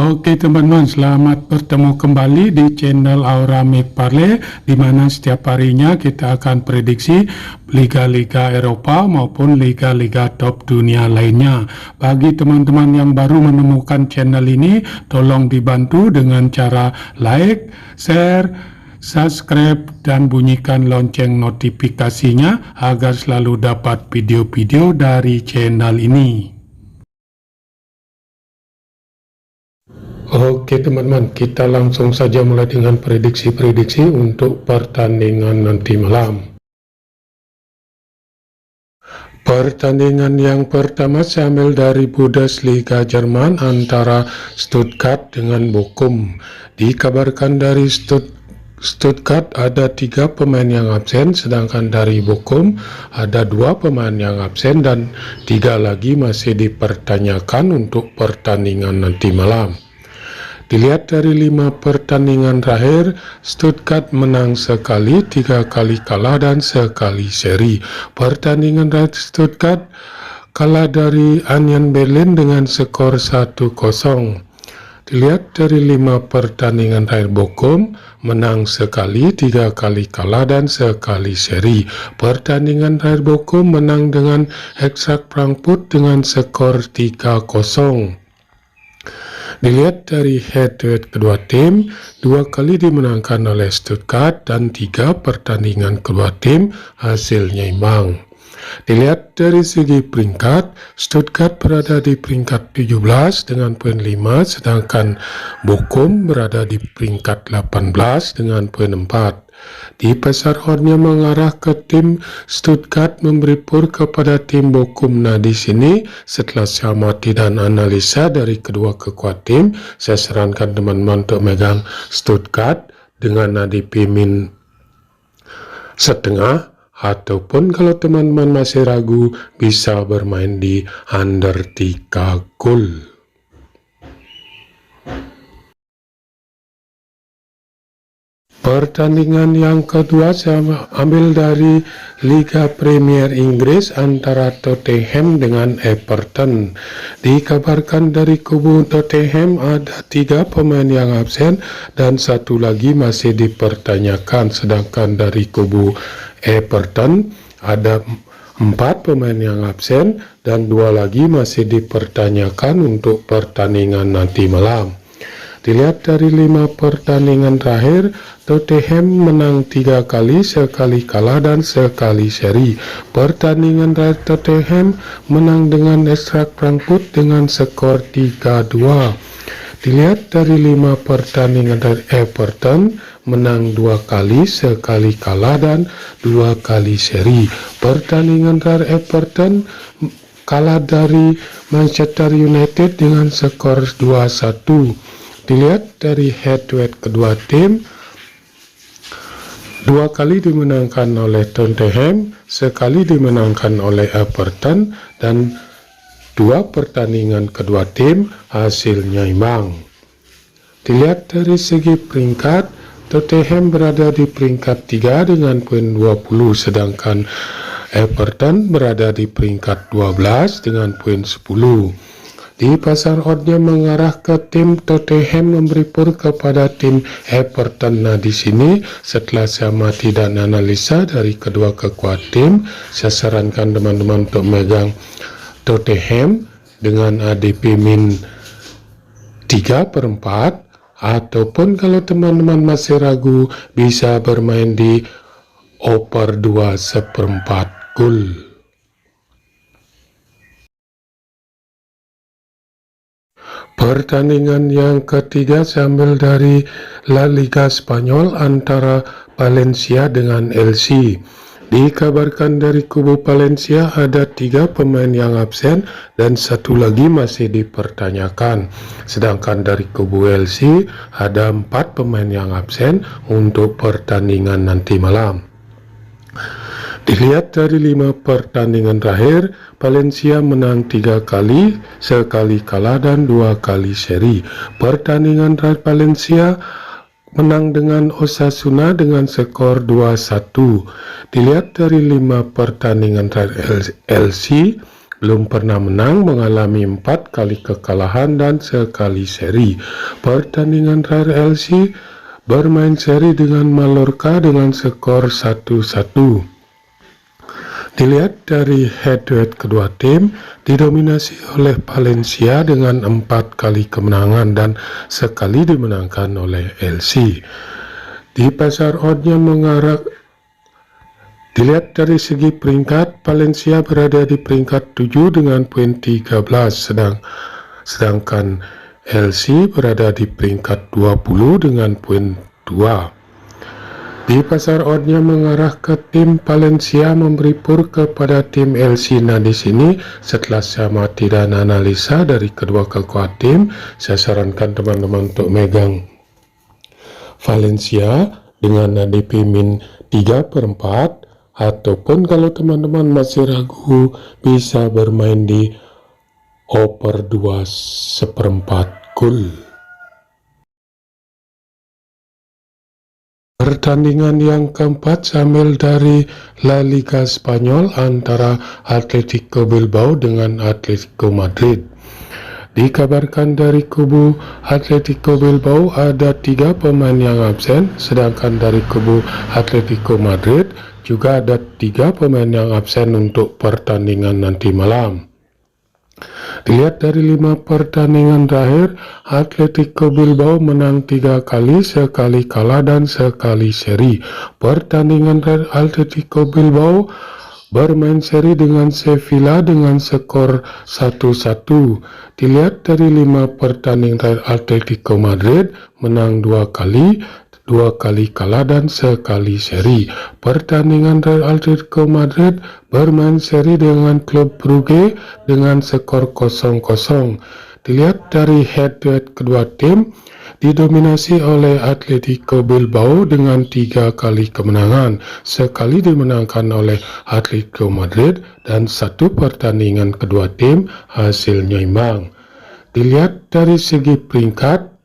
Oke teman-teman, selamat bertemu kembali di channel Aura McParley, di mana setiap harinya kita akan prediksi liga-liga Eropa maupun liga-liga top dunia lainnya. Bagi teman-teman yang baru menemukan channel ini, tolong dibantu dengan cara like, share, subscribe, dan bunyikan lonceng notifikasinya agar selalu dapat video-video dari channel ini. Oke teman-teman, kita langsung saja mulai dengan prediksi-prediksi untuk pertandingan nanti malam. Pertandingan yang pertama saya ambil dari Bundesliga Jerman antara Stuttgart dengan Bochum. Dikabarkan dari Stuttgart ada 3 pemain yang absen, sedangkan dari Bochum ada 2 pemain yang absen dan 3 lagi masih dipertanyakan untuk pertandingan nanti malam. Dilihat dari 5 pertandingan terakhir, Stuttgart menang sekali, 3 kali kalah dan sekali seri. Pertandingan terakhir Stuttgart kalah dari Union Berlin dengan skor 1-0. Dilihat dari 5 pertandingan terakhir Bochum menang sekali, 3 kali kalah dan sekali seri. Pertandingan terakhir Bochum menang dengan Eintracht Frankfurt dengan skor 3-0. Dilihat dari head-to-head kedua tim, 2 kali dimenangkan oleh Stuttgart dan 3 pertandingan kedua tim hasilnya imbang. Dilihat dari segi peringkat, Stuttgart berada di peringkat 17 dengan poin 5, sedangkan Bochum berada di peringkat 18 dengan poin 4. Di pasar oddsnya mengarah ke tim Stuttgart memberi pur kepada tim Bochum. Nah, di sini setelah saya amati dan analisa dari kedua kekuatan tim, saya sarankan teman-teman untuk megang Stuttgart dengan ADP min setengah, ataupun kalau teman-teman masih ragu bisa bermain di under 3 gol. Pertandingan yang kedua saya ambil dari Liga Premier Inggris antara Tottenham dengan Everton. Dikabarkan dari kubu Tottenham ada 3 pemain yang absen dan 1 lagi masih dipertanyakan, sedangkan dari kubu Everton ada 4 pemain yang absen dan 2 lagi masih dipertanyakan untuk pertandingan nanti malam. Dilihat dari 5 pertandingan terakhir, Tottenham menang 3 kali, sekali kalah dan sekali seri. Pertandingan terakhir Tottenham menang dengan Eintracht Frankfurt dengan skor 3-2. Dilihat dari 5 pertandingan dari Everton, menang 2 kali, sekali kalah dan 2 kali seri. Pertandingan terakhir Everton kalah dari Manchester United dengan skor 2-1. Dilihat dari head-to-head kedua tim, 2 kali dimenangkan oleh Tottenham, sekali dimenangkan oleh Everton, dan 2 pertandingan kedua tim hasilnya imbang. Dilihat dari segi peringkat, Tottenham berada di peringkat 3 dengan poin 20, sedangkan Everton berada di peringkat 12 dengan poin 10. Di pasar oddsnya mengarah ke tim Tottenham memberi pur kepada tim Everton. Nah, di sini setelah saya amati dan analisa dari kedua kekuatan tim, saya sarankan teman-teman untuk megang Tottenham dengan ADP min 3/4, ataupun kalau teman-teman masih ragu bisa bermain di over 2/4 gol. Pertandingan yang ketiga saya ambil dari La Liga Spanyol antara Valencia dengan Elche. Dikabarkan dari kubu Valencia ada 3 pemain yang absen dan 1 lagi masih dipertanyakan. Sedangkan dari kubu Elche ada 4 pemain yang absen untuk pertandingan nanti malam. Dilihat dari 5 pertandingan terakhir, Valencia menang 3 kali, sekali kalah dan 2 kali seri. Pertandingan terakhir Valencia menang dengan Osasuna dengan skor 2-1. Dilihat dari 5 pertandingan terakhir LC, belum pernah menang, mengalami 4 kali kekalahan dan sekali seri. Pertandingan terakhir LC bermain seri dengan Mallorca dengan skor 1-1. Dilihat dari head-to-head kedua tim, didominasi oleh Valencia dengan 4 kali kemenangan dan sekali dimenangkan oleh LC. Di pasar oddnya mengarah, dilihat dari segi peringkat, Valencia berada di peringkat 7 dengan poin 13, sedangkan LC berada di peringkat 20 dengan poin 2. Di pasar oddnya mengarah ke tim Valencia memberi pur kepada tim LC. Nah, di sini setelah saya amati dan analisa dari kedua kekuatan tim, saya sarankan teman-teman untuk megang Valencia dengan ADP min 3/4, ataupun kalau teman-teman masih ragu bisa bermain di over 2/4 gol. Pertandingan yang keempat sambil dari La Liga Spanyol antara Atletico Bilbao dengan Atletico Madrid. Dikabarkan dari kubu Atletico Bilbao ada 3 pemain yang absen, sedangkan dari kubu Atletico Madrid juga ada 3 pemain yang absen untuk pertandingan nanti malam. Dilihat dari 5 pertandingan terakhir, Atletico Bilbao menang 3 kali, sekali kalah dan sekali seri. Pertandingan terakhir Atletico Bilbao bermain seri dengan Sevilla dengan skor 1-1. Dilihat dari 5 pertandingan terakhir Atletico Madrid menang 2 kali, 2 kali kalah dan sekali seri. Pertandingan terakhir Atletico Madrid bermain seri dengan klub Brugge dengan skor 0-0. Dilihat dari head-to-head kedua tim, didominasi oleh Atletico Bilbao dengan 3 kali kemenangan, sekali dimenangkan oleh Atletico Madrid dan 1 pertandingan kedua tim hasilnya imbang. Dilihat dari segi peringkat,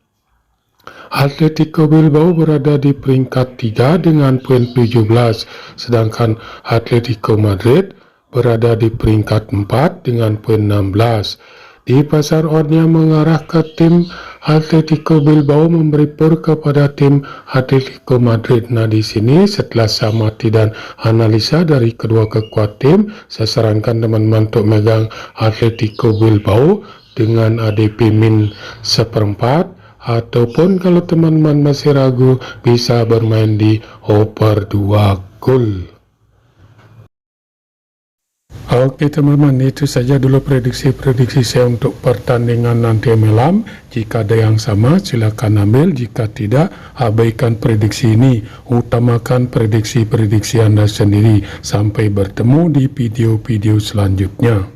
Atletico Bilbao berada di peringkat 3 dengan poin 17, sedangkan Atletico Madrid berada di peringkat 4 dengan poin 16. Di pasar oddnya mengarah ke tim Atletico Bilbao memberi pur kepada tim Atletico Madrid. Nah, di sini setelah saya amati dan analisa dari kedua kekuatan tim, saya sarankan teman-teman untuk megang Atletico Bilbao dengan ADP min 1/4. Ataupun kalau teman-teman masih ragu, bisa bermain di over 2 gol. Oke teman-teman, itu saja dulu prediksi-prediksi saya untuk pertandingan nanti malam. Jika ada yang sama, silakan ambil. Jika tidak, abaikan prediksi ini. Utamakan prediksi-prediksi Anda sendiri. Sampai bertemu di video-video selanjutnya.